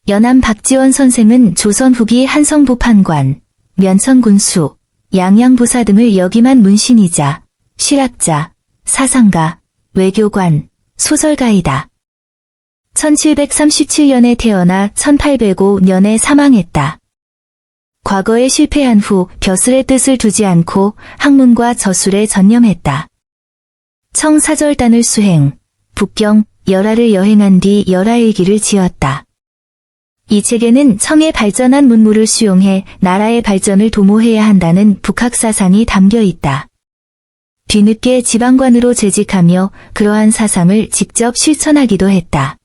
연암 박지원 선생은 조선 후기 한성부판관, 면천군수, 양양부사 등을 역임한 문신이자 실학자, 사상가, 외교관, 소설가이다. 1737년에 태어나 1805년에 사망했다. 과거에 실패한 후 벼슬의 뜻을 두지 않고 학문과 저술에 전념했다. 청사절단을 수행, 북경, 열하를 여행한 뒤 열하일기를 지었다. 이 책에는 청의 발전한 문물을 수용해 나라의 발전을 도모해야 한다는 북학사상이 담겨 있다. 뒤늦게 지방관으로 재직하며 그러한 사상을 직접 실천하기도 했다.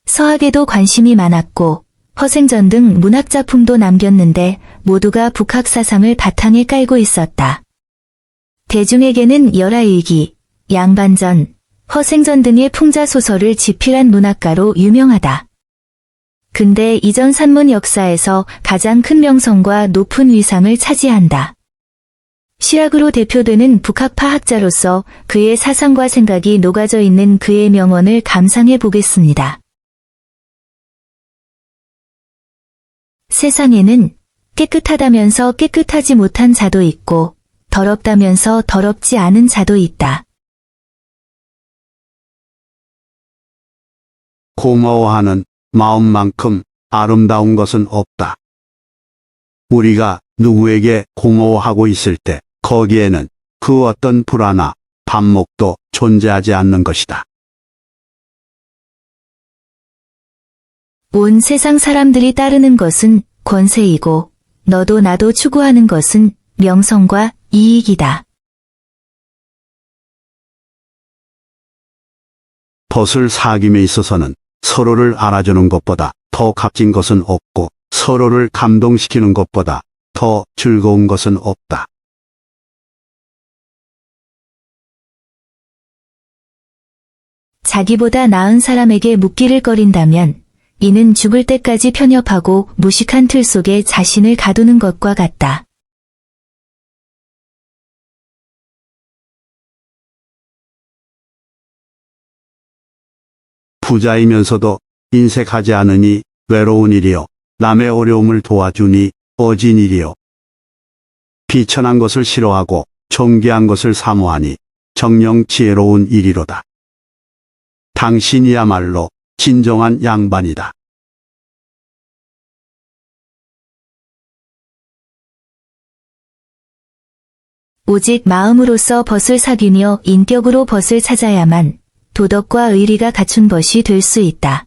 서학에도 관심이 많았고 허생전 등 문학작품도 남겼는데 모두가 북학사상을 바탕에 깔고 있었다. 대중에게는 열하일기, 양반전, 허생전 등의 풍자소설을 집필한 문학가로 유명하다. 근대 이전 산문 역사에서 가장 큰 명성과 높은 위상을 차지한다. 실학으로 대표되는 북학파 학자로서 그의 사상과 생각이 녹아져 있는 그의 명언을 감상해 보겠습니다. 세상에는 깨끗하다면서 깨끗하지 못한 자도 있고 더럽다면서 더럽지 않은 자도 있다. 고마워하는 마음만큼 아름다운 것은 없다. 우리가 누구에게 고마워하고 있을 때 거기에는 그 어떤 불화나 반목도 존재하지 않는 것이다. 온 세상 사람들이 따르는 것은 권세이고 너도 나도 추구하는 것은 명성과 이익이다. 벗을 사김에 있어서는 서로를 알아주는 것보다 더 값진 것은 없고 서로를 감동시키는 것보다 더 즐거운 것은 없다. 자기보다 나은 사람에게 묵기를 꺼린다면 이는 죽을 때까지 편협하고 무식한 틀 속에 자신을 가두는 것과 같다. 부자이면서도 인색하지 않으니 외로운 일이요. 남의 어려움을 도와주니 어진 일이요. 비천한 것을 싫어하고 존귀한 것을 사모하니 정녕 지혜로운 일이로다. 당신이야말로 진정한 양반이다. 오직 마음으로서 벗을 사귀며 인격으로 벗을 찾아야만 도덕과 의리가 갖춘 벗이 될 수 있다.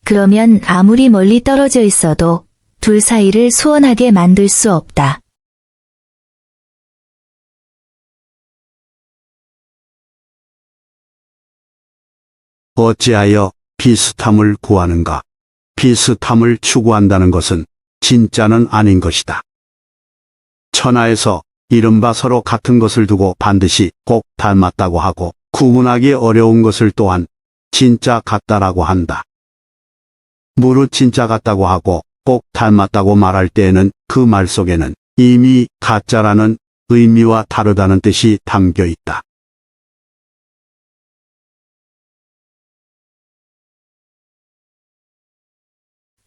그러면 아무리 멀리 떨어져 있어도 둘 사이를 수원하게 만들 수 없다. 어찌하여 비슷함을 구하는가? 비슷함을 추구한다는 것은 진짜는 아닌 것이다. 천하에서 이른바 서로 같은 것을 두고 반드시 꼭 닮았다고 하고 구분하기 어려운 것을 또한 진짜 같다라고 한다. 무릇 진짜 같다고 하고 꼭 닮았다고 말할 때에는 그 말 속에는 이미 가짜라는 의미와 다르다는 뜻이 담겨 있다.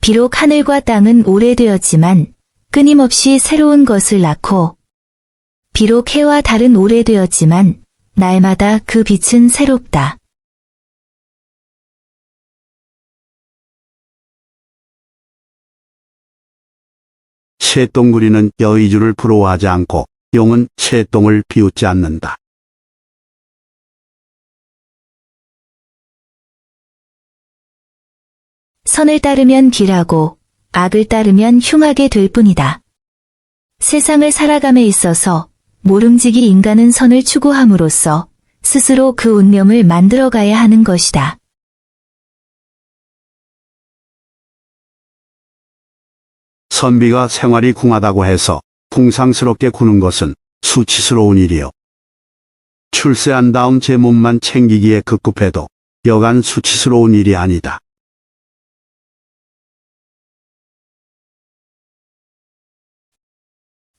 비록 하늘과 땅은 오래되었지만 끊임없이 새로운 것을 낳고 비록 해와 달은 오래되었지만 날마다 그 빛은 새롭다. 새똥구리는 여의주를 부러워하지 않고 용은 새똥을 비웃지 않는다. 선을 따르면 길하고 악을 따르면 흉하게 될 뿐이다. 세상을 살아감에 있어서 모름지기 인간은 선을 추구함으로써 스스로 그 운명을 만들어가야 하는 것이다. 선비가 생활이 궁하다고 해서 풍상스럽게 구는 것은 수치스러운 일이요. 출세한 다음 제 몸만 챙기기에 급급해도 여간 수치스러운 일이 아니다.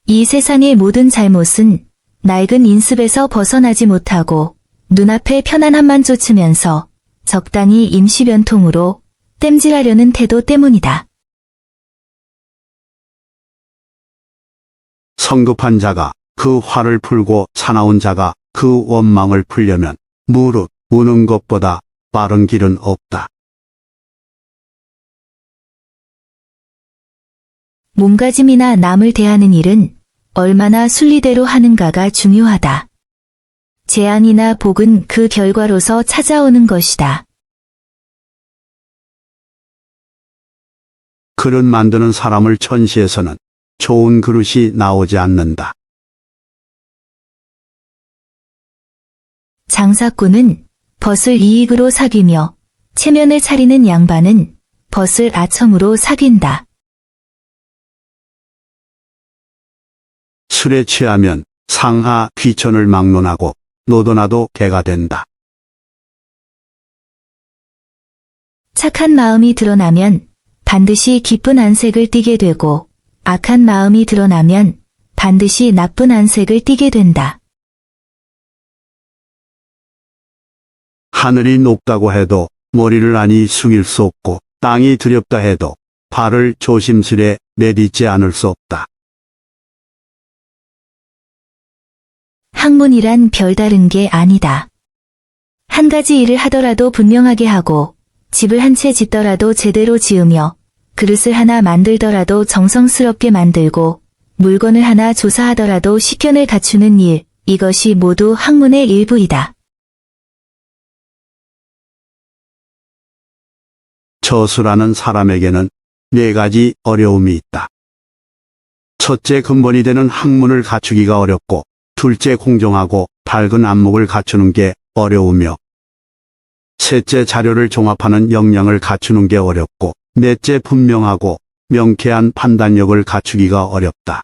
이 세상의 모든 잘못은 낡은 인습에서 벗어나지 못하고 눈앞의 편안함만 쫓으면서 적당히 임시변통으로 땜질하려는 태도 때문이다. 성급한 자가 그 화를 풀고 사나운 자가 그 원망을 풀려면 무릇 우는 것보다 빠른 길은 없다. 몸가짐이나 남을 대하는 일은 얼마나 순리대로 하는가가 중요하다. 재앙이나 복은 그 결과로서 찾아오는 것이다. 그릇 만드는 사람을 천시에서는 좋은 그릇이 나오지 않는다. 장사꾼은 벗을 이익으로 사귀며 체면을 차리는 양반은 벗을 아첨으로 사귄다. 술에 취하면 상하 귀천을 막론하고 노도나도 개가 된다. 착한 마음이 드러나면 반드시 기쁜 안색을 띠게 되고 악한 마음이 드러나면 반드시 나쁜 안색을 띠게 된다. 하늘이 높다고 해도 머리를 아니 숙일 수 없고 땅이 두렵다 해도 발을 조심스레 내딛지 않을 수 없다. 학문이란 별다른 게 아니다. 한 가지 일을 하더라도 분명하게 하고 집을 한 채 짓더라도 제대로 지으며 그릇을 하나 만들더라도 정성스럽게 만들고 물건을 하나 조사하더라도 식견을 갖추는 일, 이것이 모두 학문의 일부이다. 저수라는 사람에게는 4가지 어려움이 있다. 첫째, 근본이 되는 학문을 갖추기가 어렵고, 둘째, 공정하고 밝은 안목을 갖추는 게 어려우며, 셋째, 자료를 종합하는 역량을 갖추는 게 어렵고, 넷째, 분명하고 명쾌한 판단력을 갖추기가 어렵다.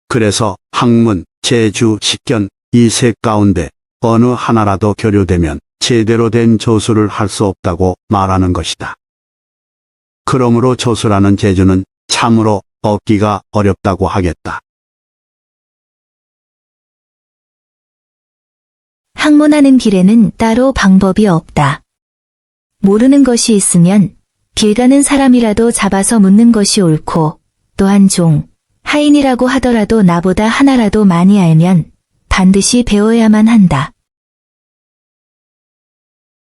그래서 학문, 재주, 식견 이 셋 가운데 어느 하나라도 결여되면 제대로 된 저수를 할 수 없다고 말하는 것이다. 그러므로 저수라는 재주는 참으로 얻기가 어렵다고 하겠다. 학문하는 길에는 따로 방법이 없다. 모르는 것이 있으면 길 가는 사람이라도 잡아서 묻는 것이 옳고, 또한 종, 하인이라고 하더라도 나보다 하나라도 많이 알면 반드시 배워야만 한다.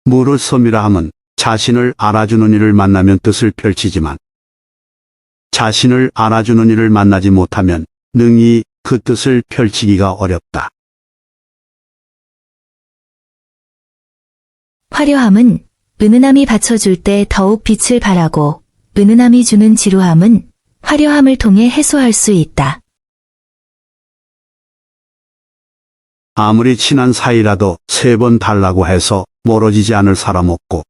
무릇 섬이라 함은 자신을 알아주는 이를 만나면 뜻을 펼치지만, 자신을 알아주는 이를 만나지 못하면 능히 그 뜻을 펼치기가 어렵다. 화려함은 은은함이 받쳐줄 때 더욱 빛을 발하고, 은은함이 주는 지루함은 화려함을 통해 해소할 수 있다. 아무리 친한 사이라도 3번 달라고 해서 멀어지지 않을 사람 없고,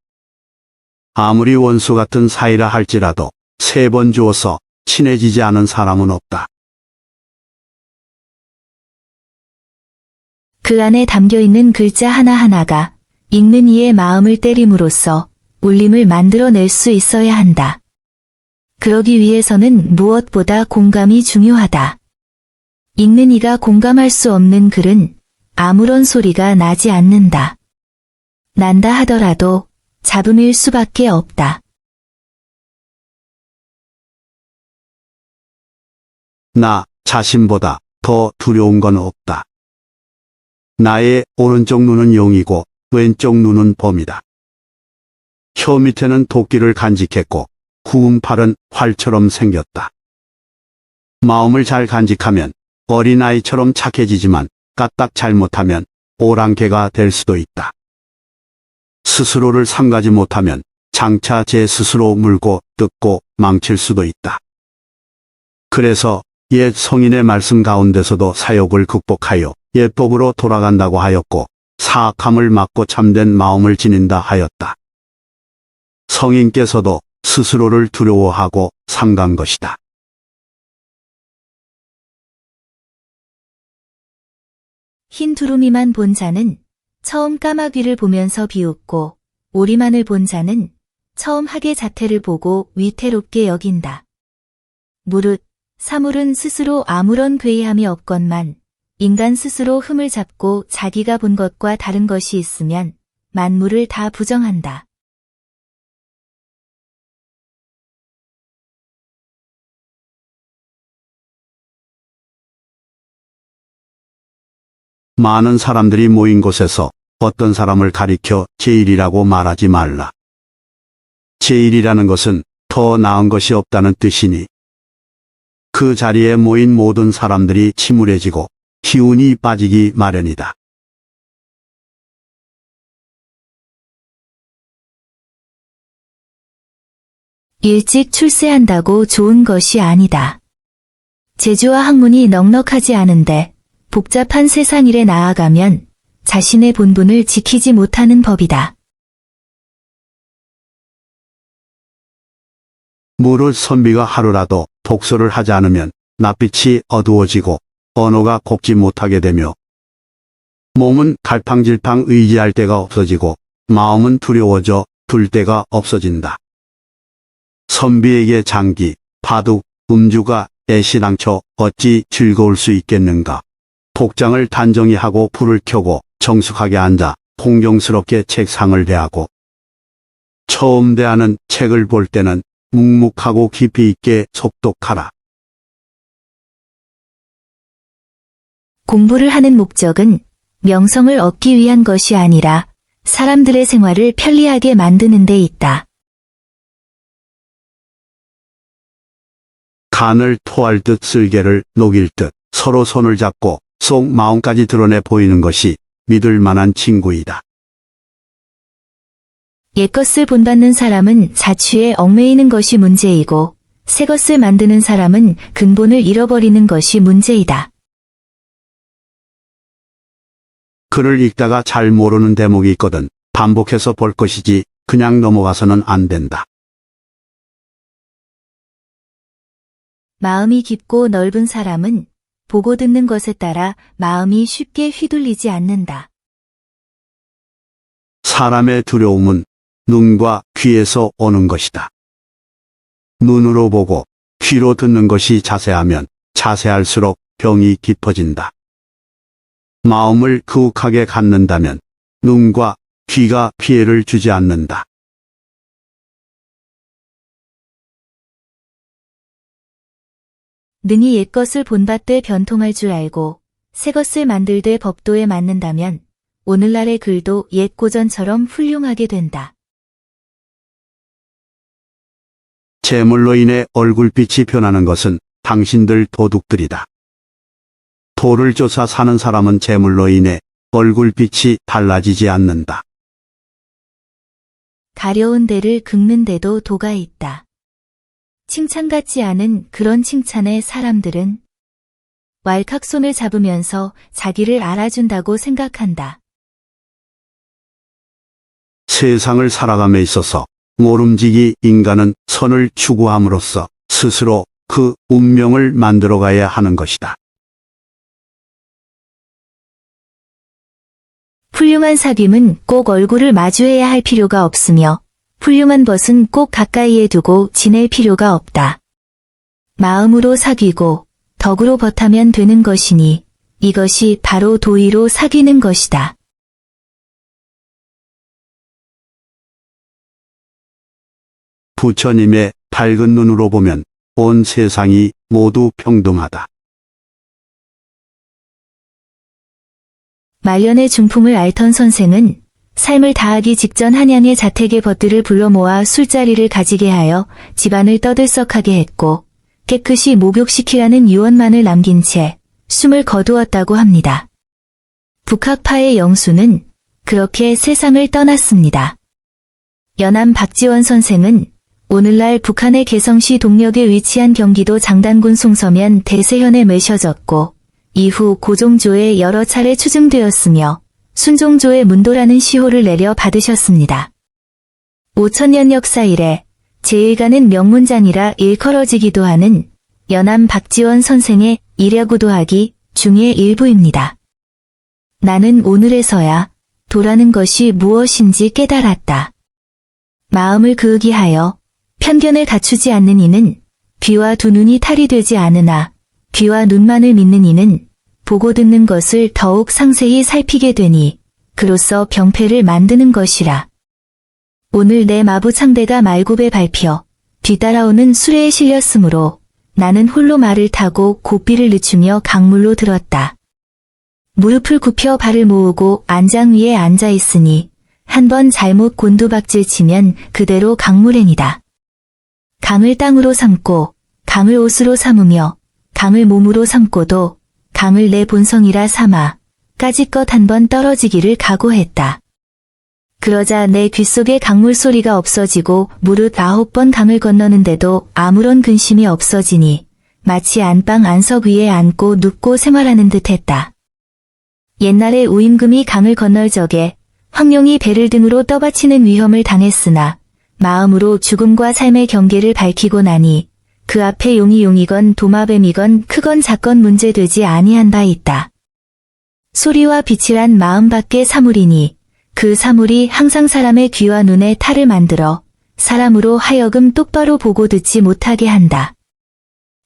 아무리 원수 같은 사이라 할지라도 3번 주어서 친해지지 않은 사람은 없다. 그 안에 담겨있는 글자 하나하나가 읽는 이의 마음을 때림으로써 울림을 만들어낼 수 있어야 한다. 그러기 위해서는 무엇보다 공감이 중요하다. 읽는 이가 공감할 수 없는 글은 아무런 소리가 나지 않는다. 난다 하더라도 잡음일 수밖에 없다. 나 자신보다 더 두려운 건 없다. 나의 오른쪽 눈은 용이고 왼쪽 눈은 범이다. 혀 밑에는 도끼를 간직했고 구운 팔은 활처럼 생겼다. 마음을 잘 간직하면 어린아이처럼 착해지지만 까딱 잘못하면 오랑캐가 될 수도 있다. 스스로를 삼가지 못하면 장차 제 스스로 물고 뜯고 망칠 수도 있다. 그래서 옛 성인의 말씀 가운데서도 사욕을 극복하여 예법으로 돌아간다고 하였고 사악함을 막고 참된 마음을 지닌다 하였다. 성인께서도 스스로를 두려워하고 삼간 것이다. 흰 두루미만 본 자는 처음 까마귀를 보면서 비웃고, 오리만을 본 자는 처음 학의 자태를 보고 위태롭게 여긴다. 무릇 사물은 스스로 아무런 괴이함이 없건만 인간 스스로 흠을 잡고 자기가 본 것과 다른 것이 있으면 만물을 다 부정한다. 많은 사람들이 모인 곳에서 어떤 사람을 가리켜 제일이라고 말하지 말라. 제일이라는 것은 더 나은 것이 없다는 뜻이니 그 자리에 모인 모든 사람들이 침울해지고 기운이 빠지기 마련이다. 일찍 출세한다고 좋은 것이 아니다. 재주와 학문이 넉넉하지 않은데 복잡한 세상 일에 나아가면 자신의 본분을 지키지 못하는 법이다. 무릇 선비가 하루라도 독서를 하지 않으면 낯빛이 어두워지고 언어가 곱지 못하게 되며 몸은 갈팡질팡 의지할 데가 없어지고 마음은 두려워져 둘 데가 없어진다. 선비에게 장기, 바둑, 음주가 애시당초 어찌 즐거울 수 있겠는가. 복장을 단정히 하고 불을 켜고 정숙하게 앉아 공경스럽게 책상을 대하고 처음 대하는 책을 볼 때는 묵묵하고 깊이 있게 속독하라. 공부를 하는 목적은 명성을 얻기 위한 것이 아니라 사람들의 생활을 편리하게 만드는 데 있다. 간을 토할 듯 쓸개를 녹일 듯 서로 손을 잡고 속 마음까지 드러내 보이는 것이 믿을 만한 친구이다. 옛것을 본받는 사람은 자취에 얽매이는 것이 문제이고 새것을 만드는 사람은 근본을 잃어버리는 것이 문제이다. 글을 읽다가 잘 모르는 대목이 있거든 반복해서 볼 것이지 그냥 넘어가서는 안 된다. 마음이 깊고 넓은 사람은 보고 듣는 것에 따라 마음이 쉽게 휘둘리지 않는다. 사람의 두려움은 눈과 귀에서 오는 것이다. 눈으로 보고 귀로 듣는 것이 자세하면 자세할수록 병이 깊어진다. 마음을 그윽하게 갖는다면 눈과 귀가 피해를 주지 않는다. 능히 옛것을 본받되 변통할 줄 알고 새것을 만들되 법도에 맞는다면 오늘날의 글도 옛 고전처럼 훌륭하게 된다. 재물로 인해 얼굴빛이 변하는 것은 당신들 도둑들이다. 도를 쫓아 사는 사람은 재물로 인해 얼굴빛이 달라지지 않는다. 가려운 데를 긁는 데도 도가 있다. 칭찬 같지 않은 그런 칭찬에 사람들은 왈칵손을 잡으면서 자기를 알아준다고 생각한다. 세상을 살아감에 있어서 모름지기 인간은 선을 추구함으로써 스스로 그 운명을 만들어가야 하는 것이다. 훌륭한 사귐은 꼭 얼굴을 마주해야 할 필요가 없으며 훌륭한 벗은 꼭 가까이에 두고 지낼 필요가 없다. 마음으로 사귀고 덕으로 벗하면 되는 것이니 이것이 바로 도의로 사귀는 것이다. 부처님의 밝은 눈으로 보면 온 세상이 모두 평등하다. 말년의 중풍을 앓던 선생은 삶을 다하기 직전 한양의 자택의 벗들을 불러 모아 술자리를 가지게 하여 집안을 떠들썩하게 했고 깨끗이 목욕시키라는 유언만을 남긴 채 숨을 거두었다고 합니다. 북학파의 영수는 그렇게 세상을 떠났습니다. 연암 박지원 선생은 오늘날 북한의 개성시 동력에 위치한 경기도 장단군 송서면 대세현에 매셔졌고 이후 고종조에 여러 차례 추증되었으며 순종조의 문도라는 시호를 내려 받으셨습니다. 5000년 역사 이래 제1가는 명문장이라 일컬어지기도 하는 연암 박지원 선생의 이려구도하기 중의 일부입니다. 나는 오늘에서야 도라는 것이 무엇인지 깨달았다. 마음을 그으기 하여 편견을 갖추지 않는 이는 귀와 두 눈이 탈이 되지 않으나 귀와 눈만을 믿는 이는 보고 듣는 것을 더욱 상세히 살피게 되니 그로써 병폐를 만드는 것이라. 오늘 내 마부창대가 말굽에 밟혀 뒤따라오는 수레에 실렸으므로 나는 홀로 말을 타고 고삐를 늦추며 강물로 들었다. 무릎을 굽혀 발을 모으고 안장 위에 앉아 있으니 한 번 잘못 곤두박질 치면 그대로 강물행이다. 강을 땅으로 삼고 강을 옷으로 삼으며 강을 몸으로 삼고도 강을 내 본성이라 삼아 까짓것 한 번 떨어지기를 각오했다. 그러자 내 귓속에 강물 소리가 없어지고 무릇 9번 강을 건너는데도 아무런 근심이 없어지니 마치 안방 안석 위에 앉고 눕고 생활하는 듯했다. 옛날에 우임금이 강을 건널 적에 황룡이 배를 등으로 떠받치는 위험을 당했으나 마음으로 죽음과 삶의 경계를 밝히고 나니 그 앞에 용이 용이건 도마뱀이건 크건 작건 문제되지 아니한 바 있다. 소리와 빛이란 마음밖에 사물이니 그 사물이 항상 사람의 귀와 눈에 탈을 만들어 사람으로 하여금 똑바로 보고 듣지 못하게 한다.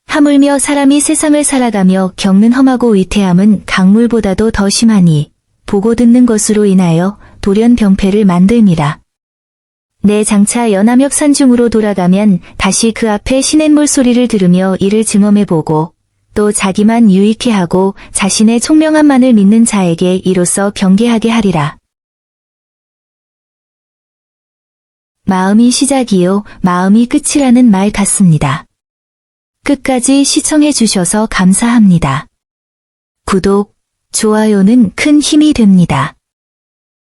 하물며 사람이 세상을 살아가며 겪는 험하고 위태함은 강물보다도 더 심하니 보고 듣는 것으로 인하여 돌연병폐를 만들미라. 내 장차 연암역 산중으로 돌아가면 다시 그 앞에 시냇물 소리를 들으며 이를 증언해보고 또 자기만 유익해 하고 자신의 총명함만을 믿는 자에게 이로써 경계하게 하리라. 마음이 시작이요 마음이 끝이라는 말 같습니다. 끝까지 시청해 주셔서 감사합니다. 구독, 좋아요는 큰 힘이 됩니다.